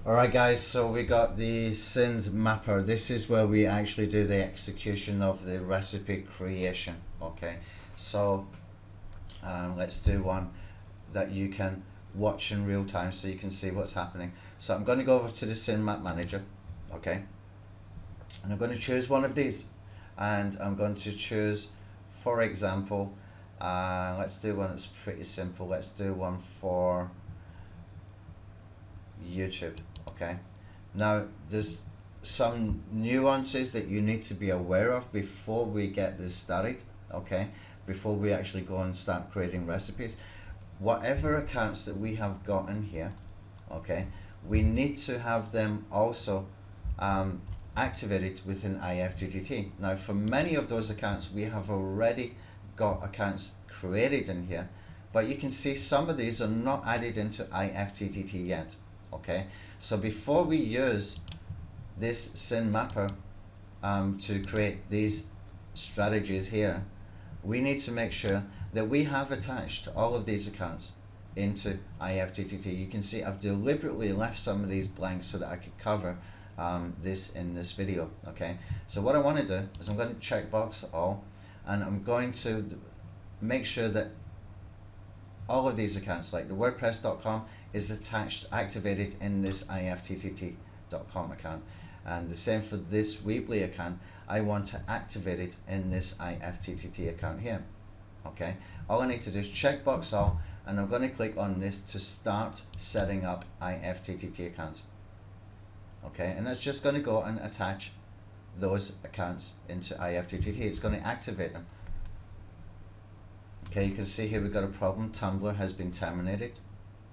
Alright guys, so we got the Synd mapper. This is where we actually do the execution of the recipe creation. Okay, so let's do one that you can watch in real time so you can see what's happening. So I'm going to go over to the Synd map manager, okay, and I'm going to choose one of these, and I'm going to choose, for example, let's do one that's pretty simple. Let's do one for YouTube. Okay, now there's some nuances that you need to be aware of before we get this started. Okay, before we actually go and start creating recipes, whatever accounts that we have got in here, okay, we need to have them also activated within IFTTT. Now for many of those accounts we have already got accounts created in here, but you can see some of these are not added into IFTTT yet. Okay, so before we use this Synd mapper to create these strategies here, we need to make sure that we have attached all of these accounts into IFTTT. You can see I've deliberately left some of these blanks so that I could cover this in this video. Okay, so what I want to do is I'm going to checkbox all, and I'm going to make sure that all of these accounts, like the WordPress.com, is attached, activated in this IFTTT.com account, and the same for this Weebly account. I want to activate it in this IFTTT account here. Okay, all I need to do is checkbox all, and I'm going to click on this to start setting up IFTTT accounts. Okay, and that's just going to go and attach those accounts into IFTTT. It's going to activate them. Okay, you can see here we've got a problem. Tumblr has been terminated.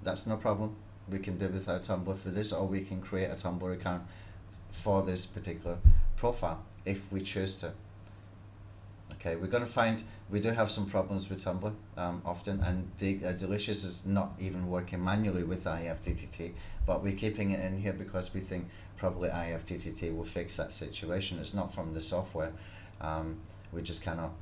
That's no problem. We can do without Tumblr for this, or we can create a Tumblr account for this particular profile if we choose to. Okay, we're going to find we do have some problems with Tumblr often, and Delicious is not even working manually with IFTTT, but we're keeping it in here because we think probably IFTTT will fix that situation. It's not from the software. We just cannot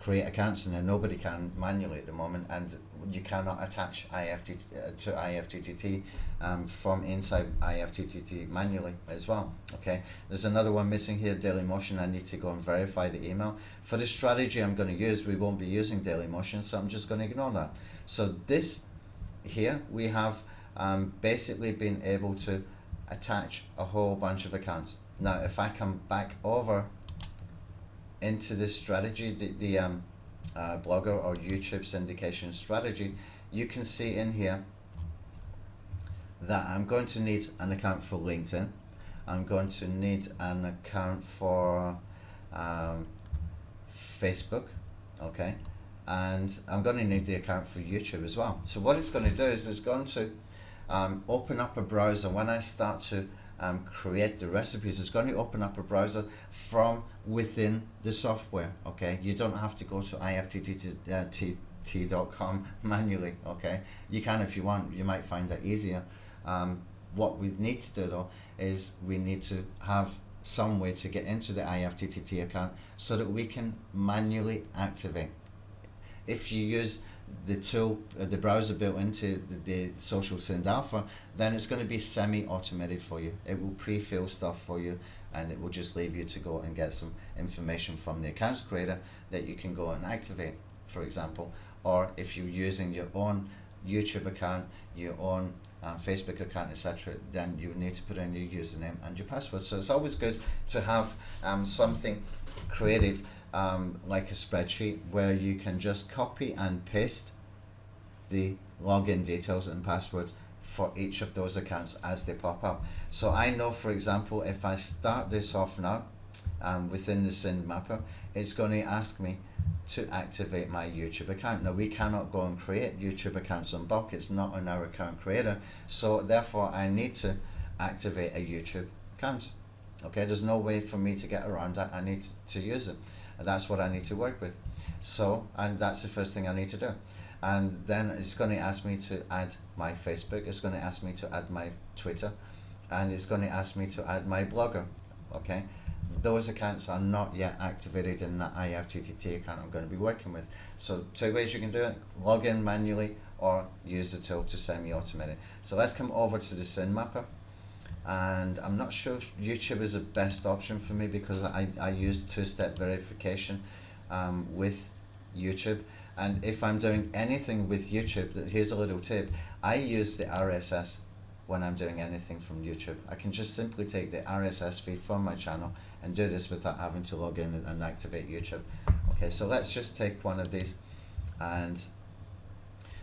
create accounts in there. Nobody can manually at the moment, and you cannot attach IFTTT to IFTTT from inside IFTTT manually as well. Okay, there's another one missing here, Dailymotion. I need to go and verify the email. For the strategy I'm going to use, we won't be using Dailymotion, so I'm just going to ignore that. So this here, we have basically been able to attach a whole bunch of accounts. Now if I come back over into this strategy, the blogger or YouTube syndication strategy, you can see in here that I'm going to need an account for LinkedIn. I'm going to need an account for Facebook, okay, and I'm going to need the account for YouTube as well. So what it's going to do is it's going to open up a browser. When I start to create the recipes, it's going to open up a browser from within the software. Okay, you don't have to go to IFTTT.com manually. Okay, you can if you want. You might find that easier. What we need to do though is we need to have some way to get into the IFTTT account so that we can manually activate. If you use the tool, the browser built into the Social Synd Alpha, then it's going to be semi-automated for you. It will pre-fill stuff for you, and it will just leave you to go and get some information from the accounts creator that you can go and activate, for example. Or if you're using your own YouTube account, your own Facebook account, etc., then you need to put in your username and your password. So it's always good to have something created like a spreadsheet where you can just copy and paste the login details and password for each of those accounts as they pop up. So I know, for example, if I start this off now within the Synd mapper, it's going to ask me to activate my YouTube account. Now we cannot go and create YouTube accounts on bulk. It's not on our account creator, so therefore I need to activate a YouTube account. Okay, there's no way for me to get around that. I need to use it. That's what I need to work with. So, and that's the first thing I need to do. And then it's going to ask me to add my Facebook, it's going to ask me to add my Twitter, and it's going to ask me to add my Blogger. Okay, those accounts are not yet activated in that IFTTT account I'm going to be working with. So two ways you can do it: log in manually, or use the tool to semi-automate it. So let's come over to the Synd mapper, and I'm not sure if YouTube is the best option for me because I use two-step verification with YouTube. And if I'm doing anything with YouTube, here's a little tip, I use the RSS when I'm doing anything from YouTube. I can just simply take the RSS feed from my channel and do this without having to log in and activate YouTube. Okay, so let's just take one of these, and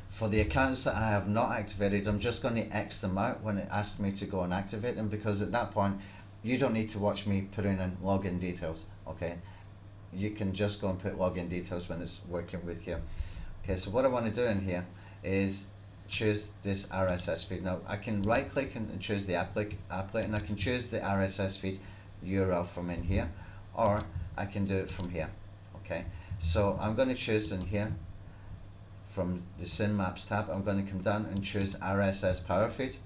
for the accounts that I have not activated, I'm just going to X them out when it asks me to go and activate them, because at that point you don't need to watch me put in login details. Okay, you can just go and put login details when it's working with you. Okay, so what I want to do in here is choose this RSS feed. Now I can right click and choose the applet, and I can choose the RSS feed URL from in here, or I can do it from here. Okay, so I'm going to choose in here from the Synd Maps tab. I'm going to come down and choose RSS power feed.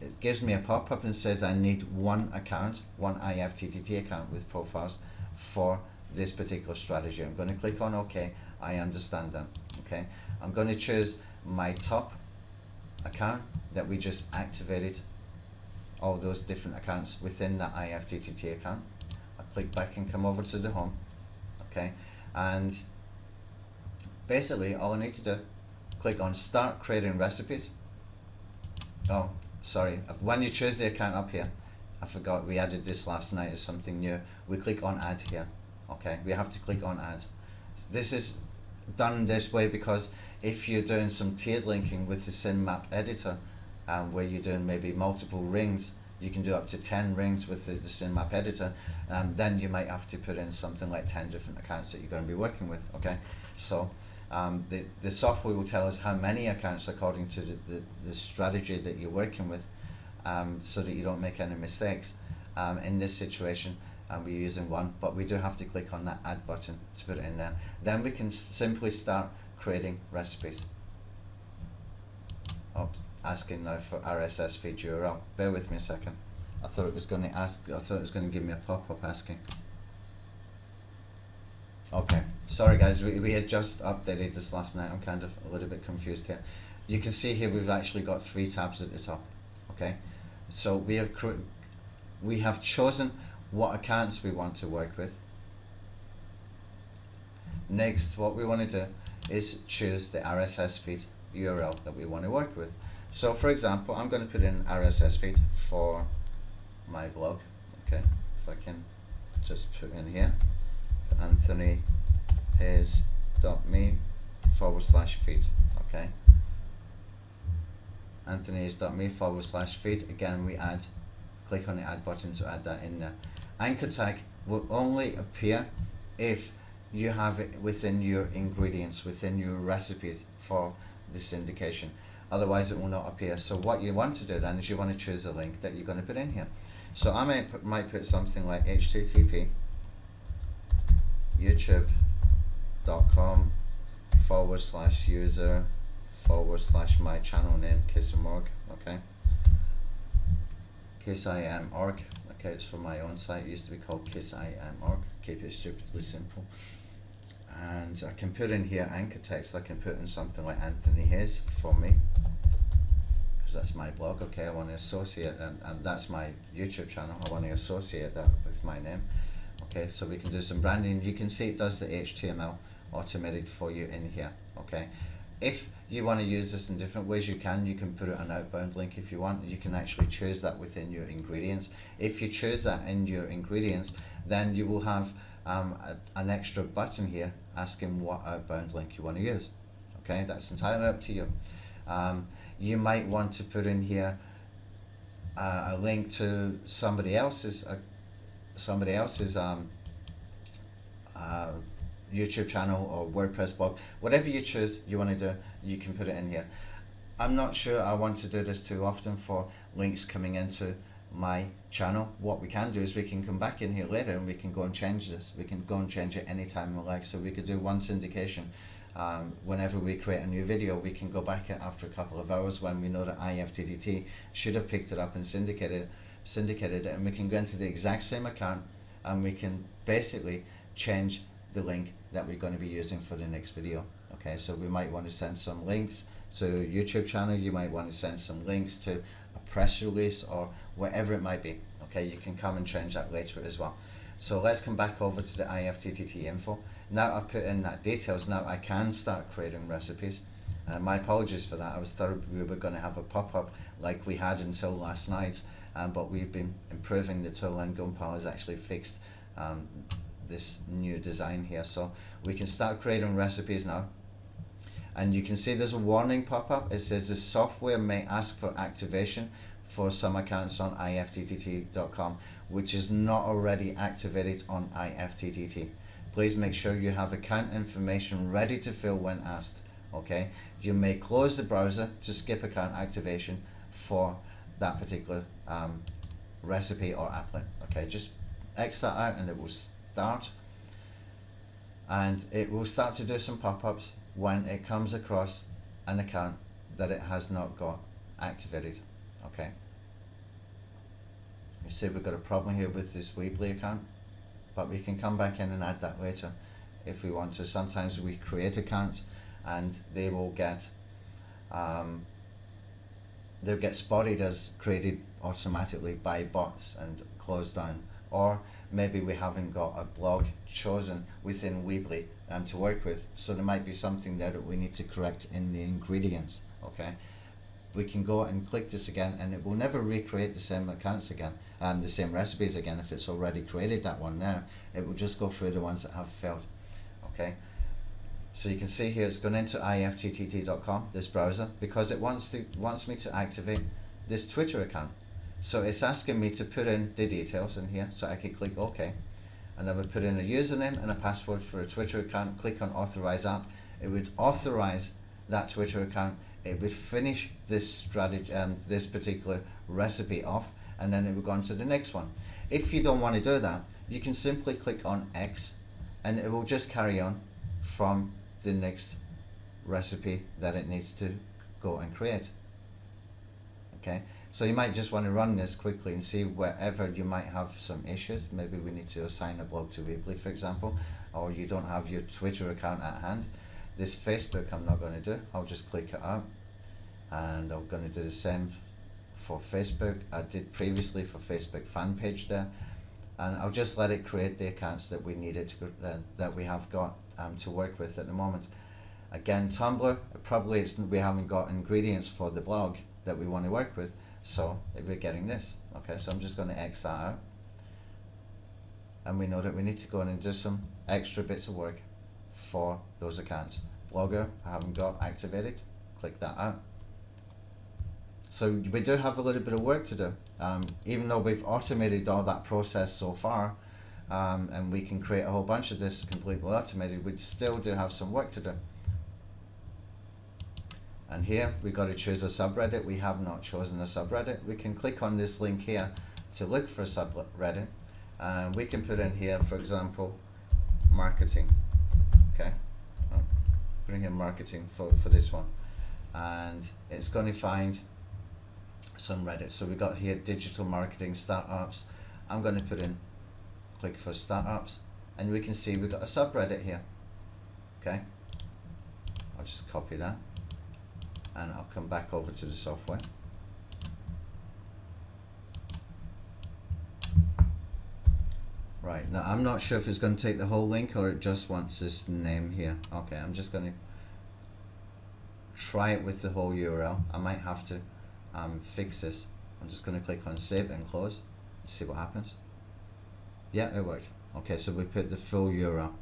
It gives me a pop-up and says I need one account, one IFTTT account with profiles for this particular strategy. I'm going to click on OK. I understand that. Okay, I'm going to choose my top account that we just activated, all those different accounts within that IFTTT account. I click back and come over to the home. Okay, and basically all I need to do, click on start creating recipes. Oh, sorry, when you choose the account up here, I forgot we added this last night as something new. We click on add here. Okay, we have to click on add. This is done this way because if you're doing some tiered linking with the Synd map editor, where you're doing maybe multiple rings, you can do up to 10 rings with the Synd map editor, then you might have to put in something like 10 different accounts that you're going to be working with. Okay, so the software will tell us how many accounts according to the strategy that you're working with, so that you don't make any mistakes. In this situation, we're using one, but we do have to click on that add button to put it in there. Then we can simply start creating recipes. Oops, asking now for RSS feed URL. Bear with me a second. I thought it was going to ask. I thought it was going to give me a pop-up asking. Okay, sorry guys, we had just updated this last night. I'm kind of a little bit confused here. You can see here we've actually got 3 tabs at the top. Okay, so we have chosen what accounts we want to work with. Next, what we want to do is choose the RSS feed URL that we want to work with. So for example, I'm going to put in RSS feed for my blog. Okay, if I can just put in here anthonyhayes.me/feed. Okay, anthonyhayes.me/feed. Again, we click on the add button to add that in there. Anchor tag will only appear if you have it within your ingredients, within your recipes for the syndication. Otherwise it will not appear. So what you want to do then is you want to choose a link that you're going to put in here. So I might put something like http youtube.com/user/my channel name KISSIM.org. Okay, KISSIM.org. Okay, it's for my own site. It used to be called KISSIM.org. Keep it stupidly simple. And I can put in here anchor text. I can put in something like Anthony Hayes for me, because that's my blog. Okay, I want to associate, and that's my YouTube channel. I want to associate that with my name. Okay, so we can do some branding. You can see it does the HTML automated for you in here. Okay, if you want to use this in different ways, you can put it an outbound link if you want. You can actually choose that within your ingredients. If you choose that in your ingredients, then you will have an extra button here asking what outbound link you want to use. Okay, that's entirely up to you. You might want to put in here a link to somebody else's YouTube channel or WordPress blog. Whatever you choose you want to do, you can put it in here. I'm not sure I want to do this too often for links coming into my channel. What we can do is we can come back in here later and we can go and change this. We can go and change it anytime we like. So we could do one syndication. Whenever we create a new video, we can go back after a couple of hours when we know that IFTTT should have picked it up and syndicated it, and we can go into the exact same account and we can basically change the link that we're going to be using for the next video. Okay, so we might want to send some links to a YouTube channel, you might want to send some links to a press release or whatever it might be. Okay, you can come and change that later as well. So let's come back over to the IFTTT info. Now I've put in that details, now I can start creating recipes. My apologies for that. I was thought we were going to have a pop-up like we had until last night, but we've been improving the tool, and Gunpal has actually fixed this new design here. So we can start creating recipes now. And you can see there's a warning pop-up. It says the software may ask for activation for some accounts on ifttt.com, which is not already activated on IFTTT. Please make sure you have account information ready to fill when asked. Okay, you may close the browser to skip account activation for that particular recipe or applet. Okay, just X that out and it will start, and it will start to do some pop-ups when it comes across an account that it has not got activated. Okay, you see we've got a problem here with this Weebly account, but we can come back in and add that later if we want to. Sometimes we create accounts and they will get they'll get spotted as created automatically by bots and closed down, or maybe we haven't got a blog chosen within Weebly to work with, so there might be something there that we need to correct in the ingredients. Okay, we can go and click this again and it will never recreate the same accounts again, the same recipes again. If it's already created that one now, it will just go through the ones that have failed. Okay, so you can see here it's gone into ifttt.com, this browser, because it wants me to activate this Twitter account. So it's asking me to put in the details in here, so I can click OK, and I would put in a username and a password for a Twitter account, click on authorize app. It would authorize that Twitter account, it would finish this strategy, this particular recipe off, and then it would go on to the next one. If you don't want to do that, you can simply click on X and it will just carry on from the next recipe that it needs to go and create. Okay, so you might just want to run this quickly and see wherever you might have some issues. Maybe we need to assign a blog to Weebly, for example, or you don't have your Twitter account at hand. This Facebook I'm not going to do. I'll just click it out, and I'm going to do the same for Facebook. I did previously for Facebook fan page there, and I'll just let it create the accounts that we needed to, that we have got to work with at the moment. Again, Tumblr, probably we haven't got ingredients for the blog that we want to work with, so we're getting this. Okay, so I'm just going to X that out, and we know that we need to go in and do some extra bits of work for those accounts. Blogger, I haven't got activated, click that out. So we do have a little bit of work to do, even though we've automated all that process so far, and we can create a whole bunch of this completely automated, we still do have some work to do. And here we've got to choose a subreddit. We have not chosen a subreddit. We can click on this link here to look for a subreddit, and we can put in here, for example, marketing. Okay, I'll put in here marketing for this one, and it's going to find some Reddit. So we got here digital marketing startups. I'm going to put in, click for startups, and we can see we've got a subreddit here. Okay, I'll just copy that and I'll come back over to the software. Right, now I'm not sure if it's going to take the whole link or it just wants this name here. Okay, I'm just going to try it with the whole URL. I might have to fix this. I'm just going to click on save and close and see what happens. Yeah, it worked. Okay, so we put the full URL,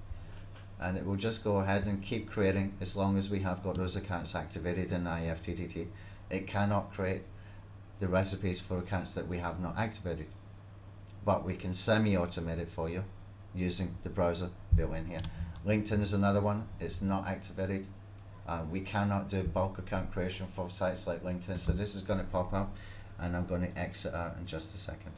and it will just go ahead and keep creating as long as we have got those accounts activated in IFTTT. It cannot create the recipes for accounts that we have not activated, but we can semi-automate it for you using the browser built in here. LinkedIn is another one. It's not activated. We cannot do bulk account creation for sites like LinkedIn, so this is going to pop up, and I'm going to exit out in just a second.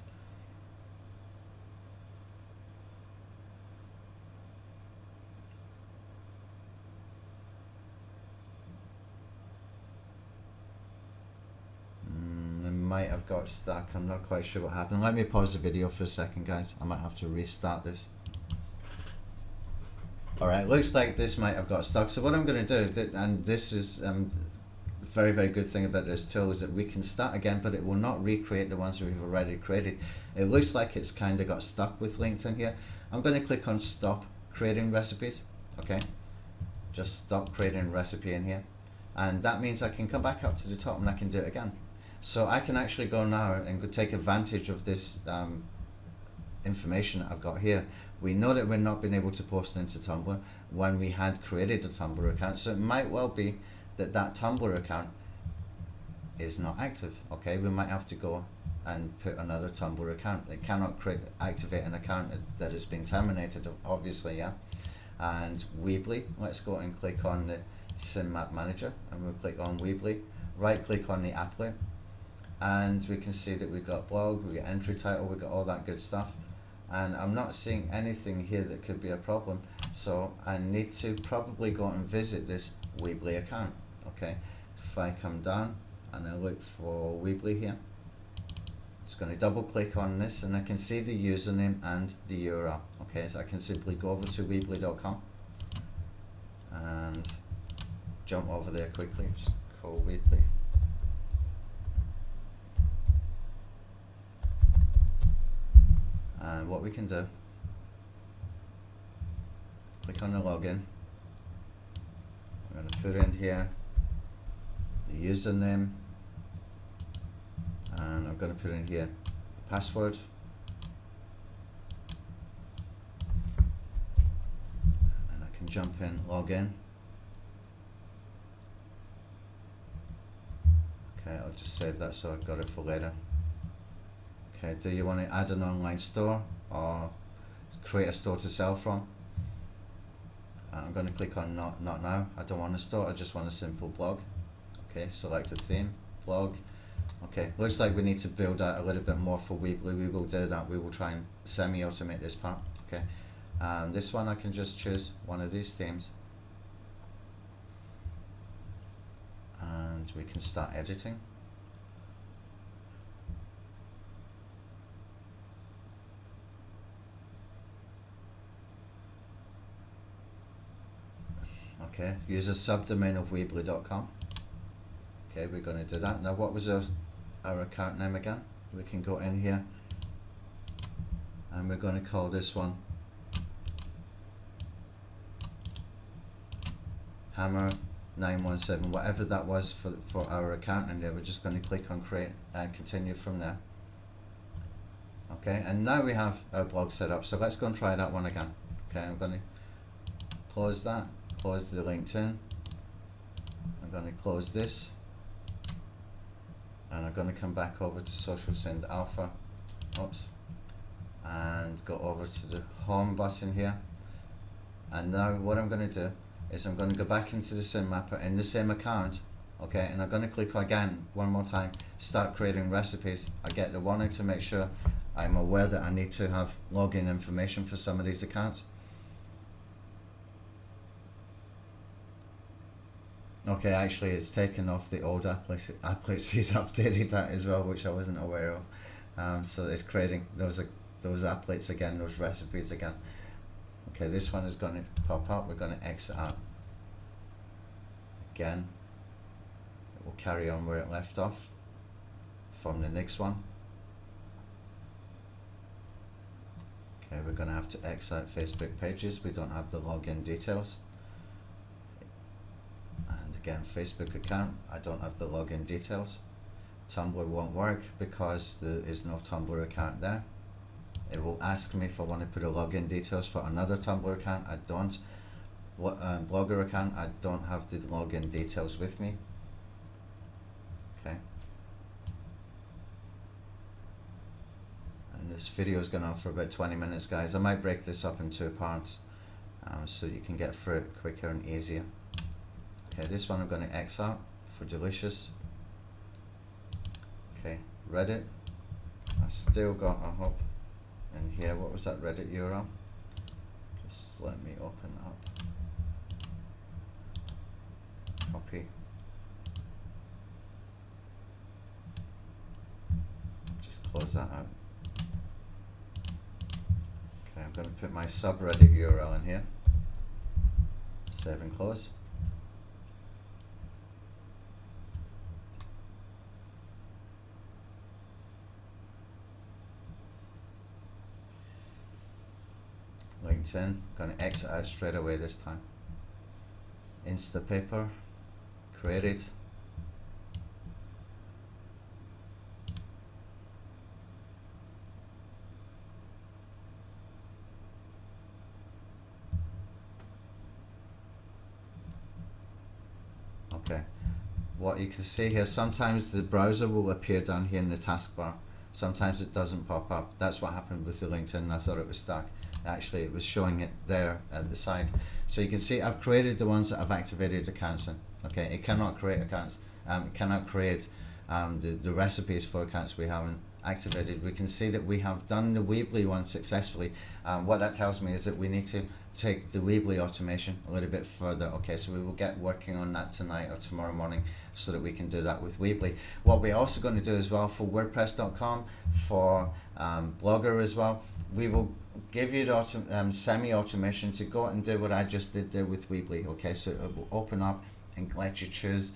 Might have got stuck. I'm not quite sure what happened. Let me pause the video for a second, guys. I might have to restart this. Alright, looks like this might have got stuck. So what I'm going to do, and this is very, very good thing about this tool is that we can start again, but it will not recreate the ones we've already created. It looks like it's kind of got stuck with LinkedIn here. I'm going to click on stop creating recipes. Okay, just stop creating recipe in here, and that means I can come back up to the top and I can do it again. So I can actually go now and go take advantage of this information that I've got here. We know that we're not being able to post into Tumblr when we had created a Tumblr account, so it might well be that that Tumblr account is not active. Okay, we might have to go and put another Tumblr account. It cannot activate an account that has been terminated, obviously, yeah. And Weebly, let's go and click on the Synd Map Manager, and we'll click on Weebly, right click on the applet, and we can see that we've got blog, we've got entry title, we've got all that good stuff, and I'm not seeing anything here that could be a problem, so I need to probably go and visit this Weebly account. Okay, if I come down and I look for Weebly here, just going to double click on this and I can see the username and the URL. Okay, so I can simply go over to weebly.com and jump over there quickly, just call Weebly. And what we can do, click on the login. I'm going to put in here the username, and I'm going to put in here the password, and I can jump in, log in. Okay, I'll just save that so I've got it for later. Okay, do you want to add an online store or create a store to sell from? I'm going to click on not now. I don't want a store, I just want a simple blog. Okay, select a theme, blog. Okay, looks like we need to build out a little bit more for Weebly. We will do that. We will try and semi-automate this part. Okay, this one I can just choose one of these themes, and we can start editing. Okay, use a subdomain of weebly.com. Okay, we're going to do that. Now, what was our account name again? We can go in here and we're going to call this one Hammer 917, whatever that was for our account in there. We're just going to click on create and continue from there. Okay, and now we have our blog set up, so let's go and try that one again. Okay, I'm going to close that, close the LinkedIn, I'm going to close this, and I'm going to come back over to Social Synd Alpha, and go over to the home button here. And now what I'm going to do is I'm going to go back into the Synd Mapper in the same account, okay, and I'm going to click again one more time, start creating recipes. I get the warning to make sure I'm aware that I need to have login information for some of these accounts. Okay, actually it's taken off the old applets. He's updated that as well, which I wasn't aware of. So it's creating those applets again, those recipes again. Okay, this one is going to pop up. We're going to exit out. Again, it will carry on where it left off from the next one. Okay, we're going to have to exit Facebook pages. We don't have the login details. And again, Facebook account, I don't have the login details. Tumblr won't work because there is no Tumblr account there. It will ask me if I want to put a login details for another Tumblr account. I don't. Blogger account, I don't have the login details with me. Okay. And this video is going on for about 20 minutes, guys. I might break this up in 2 parts so you can get through it quicker and easier. Okay, this one I'm going to X out for delicious. Okay, Reddit. I still got a hop in here. What was that Reddit URL? Just let me open up. Copy. Just close that out. Okay, I'm going to put my subreddit URL in here. Save and close. LinkedIn, going to exit out straight away this time. Instapaper, created. Okay, what you can see here, sometimes the browser will appear down here in the taskbar. Sometimes it doesn't pop up. That's what happened with the LinkedIn. I thought it was stuck. Actually, it was showing it there at the side. So you can see I've created the ones that I've activated accounts in. Okay, it cannot create accounts. It cannot create the recipes for accounts we haven't activated. We can see that we have done the Weebly one successfully. What that tells me is that we need to take the Weebly automation a little bit further. Okay, so we will get working on that tonight or tomorrow morning so that we can do that with Weebly. What we're also going to do as well for WordPress.com, for Blogger as well, we will give you the semi-automation to go and do what I just did there with Weebly. Okay, so it will open up and let you choose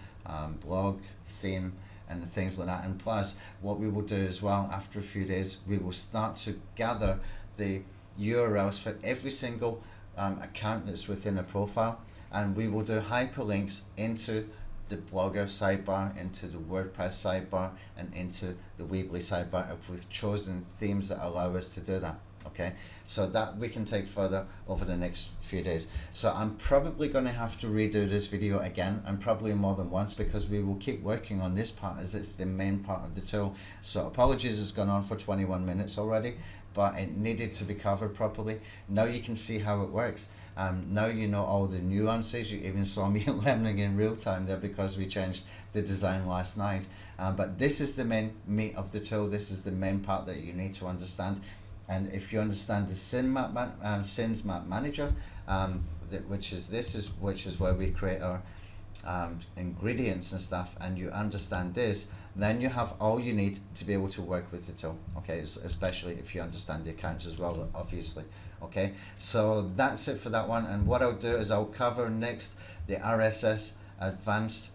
blog, theme, and things like that. And plus, what we will do as well after a few days, we will start to gather the URLs for every single account that's within a profile, and we will do hyperlinks into the Blogger sidebar, into the WordPress sidebar, and into the Weebly sidebar if we've chosen themes that allow us to do that. Okay, so that we can take further over the next few days. So I'm probably going to have to redo this video again, and probably more than once, because we will keep working on this part as it's the main part of the tool. So apologies, it's gone on for 21 minutes already, but it needed to be covered properly. Now you can see how it works. Now you know all the nuances. You even saw me learning in real time there because we changed the design last night. But this is the main meat of the tool. This is the main part that you need to understand. And if you understand the Synd map manager, which is where we create our ingredients and stuff, and you understand this, then you have all you need to be able to work with the tool. Okay, especially if you understand the accounts as well, obviously. Okay, so that's it for that one. And what I'll do is I'll cover next the RSS advanced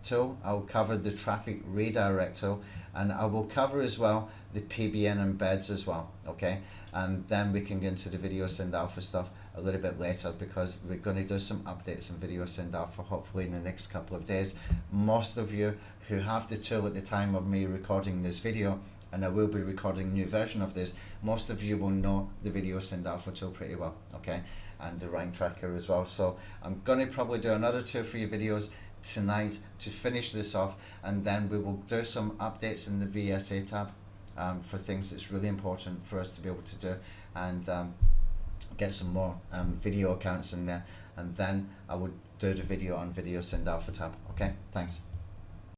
tool. I'll cover the traffic redirect tool, and I will cover as well the PBN embeds as well. Okay, and then we can get into the Video Synd Alpha stuff a little bit later, because we're going to do some updates in Video Synd Alpha hopefully in the next couple of days. Most of you who have the tool at the time of me recording this video, and I will be recording a new version of this, most of you will know the Video Synd Alpha tool pretty well. Okay, and the rank tracker as well. So I'm going to probably do another 2 or 3 videos tonight to finish this off, and then we will do some updates in the VSA tab for things that's really important for us to be able to do, and get some more video accounts in there, and then I would do the video on Video Synd Alpha tab. Okay, thanks.